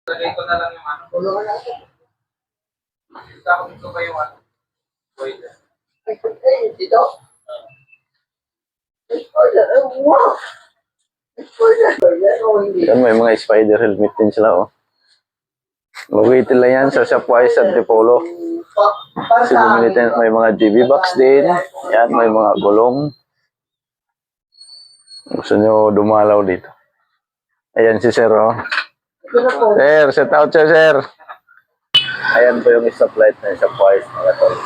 Lagay ko na lang yung ano. Tulungan natin. Sakot ko ba yung ano? Wait. Ay, dito? Wow! Yan, may mga spider helmet din sila, oh. Located lang yan sa Shopwise at Antipolo. Kasi bumili tayo, may mga GB box din. Yan, may mga gulong. Gusto nyo dumalaw dito. Ayan si Sir, oh. Sir, set out siya, Sir. Ayan po yung stoplight na Shopwise, mga tol.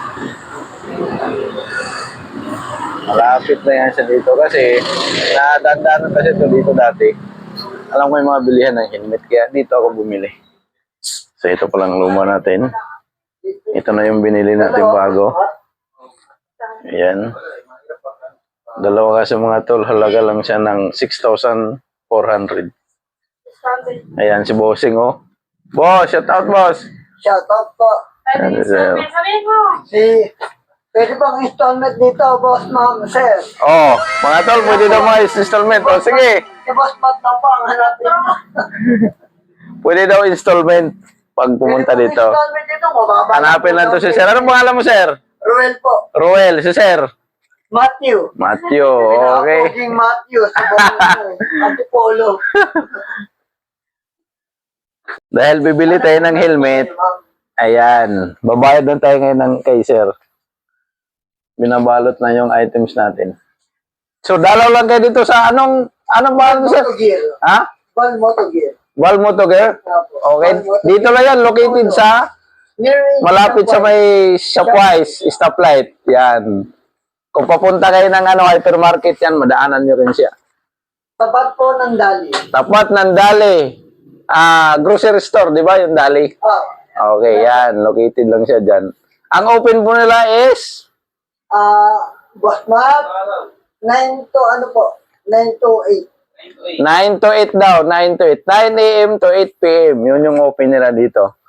Malapit na yan siya dito kasi nadandaanan kasi ito dito dati. Alam ko yung mga bilihan ng helmet, kaya dito ako bumili. So ito palang luma natin. Ito na yung binili natin bago. Ayan. Dalawa kasi mga tol, halaga lang siya ng 6,400. Ayan si Bossing, oh. Boss, shout out, boss. Shout out po. Ayan, sir. Pwede bang installment dito, Boss Ma'am, sir? Oh, mga tol, pwede daw mga installment. O, sige. Si Boss Matt lang po ang hanapin niyo. Pwede daw installment pag pumunta Pwede bang dito. installment dito, mababa. Hanapin lang to si Sir. Anong pangalan mo, Sir? Ruel po. Ruel, si Sir. Matthew. Matthew, okay. Pinaka-poging Matthew sa Antipolo. Dahil bibili tayo ng helmet, ayan, babayad doon tayo ngayon ng kay Sir. Binabalot na yung items natin. So, dalaw lang kayo dito sa anong bahan, Sir? Motogear. Ha? Bal Motogear. Balmoto, Gear? Okay. Dito lang yan, located sa malapit sa may Shopwise, stoplight. Yan. Kung papunta kayo ng hypermarket yan, madaanan nyo rin siya. Tapat po ng Dali. Tapat ng Dali. Grocery store, di ba yung Dali? Okay, yan. Located lang siya dyan. Ang open po nila is? Boss Matt, 9 to ano po? 9 to 8. 9 to 8 daw. 9 to 8. 9 a.m. to 8 p.m. Yun yung open nila dito.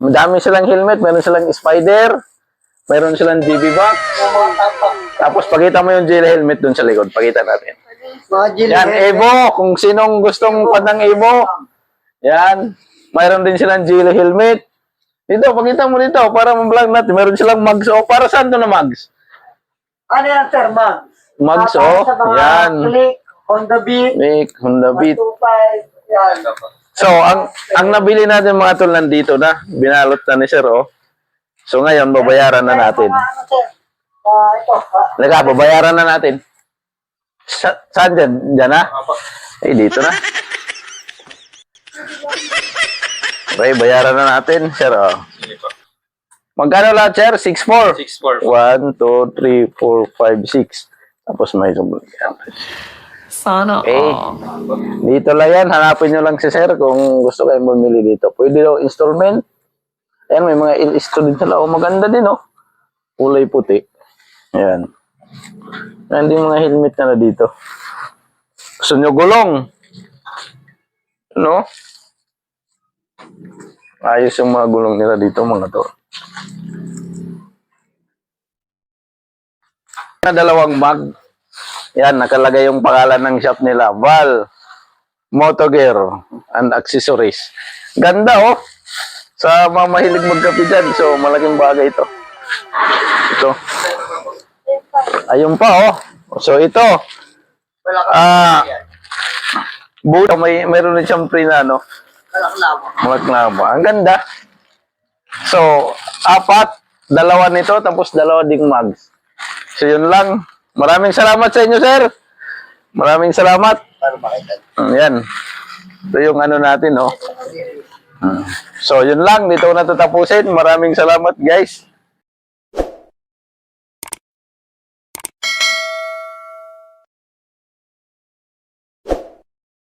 Madami silang helmet. Meron silang spider. Meron silang DB box. Tapos pakita mo yung Gila helmet dun sa likod. Pakita natin. Yan, Evo. Kung sinong gustong padang Evo. Yan. Mayroon din silang Gila helmet. Dito, pakita mo dito para ma-vlog natin. Meron silang mags. O, para saan to na mags? Ano yan, sir, Mags? Mags, oh. Yan. Click, Honda Beat. Click, Honda Beat. 125. Yan. So, ang nabili natin mga tol nandito na. Binalot na ni Sir, oh. So, ngayon, babayaran na natin. Ano, sir? Ito. Laga, babayaran na natin. Saan dyan? Dyan na? Eh, dito na. Okay, bayaran na natin, Sir, oh. Magkano lahat, Sir? 6,400? 6,400. 1, 2, 3, 4, 5, 6. Tapos may sumunod. Sana Okay. Dito lang yan. Hanapin nyo lang si Sir kung gusto kayong bumili dito. Pwede daw installment. Ayan, may mga il-isto din sila. Oh, maganda din, oh. Kulay puti. Ayan. Ayan din mga helmet na dito. Gusto nyo gulong? Ano? Ayos yung mga gulong nila dito, mga to. Dalawang mag. Yan, nakalagay yung pangalan ng shop nila. Val Motogear and Accessories. Ganda, oh. Sa mga mahilig magkape dyan. So, malaking bagay ito. Ito. Ayun pa, oh. So, ito. Buta, mayroon din siyang free na, no? Malaklama. Ang ganda. So, 4. 2 nito, tapos 2 ding mags. So, yun lang. Maraming salamat sa inyo, Sir. Maraming salamat. Yan. Ito yung ano natin, no? So, yun lang. Dito ko na tatapusin. Maraming salamat, guys.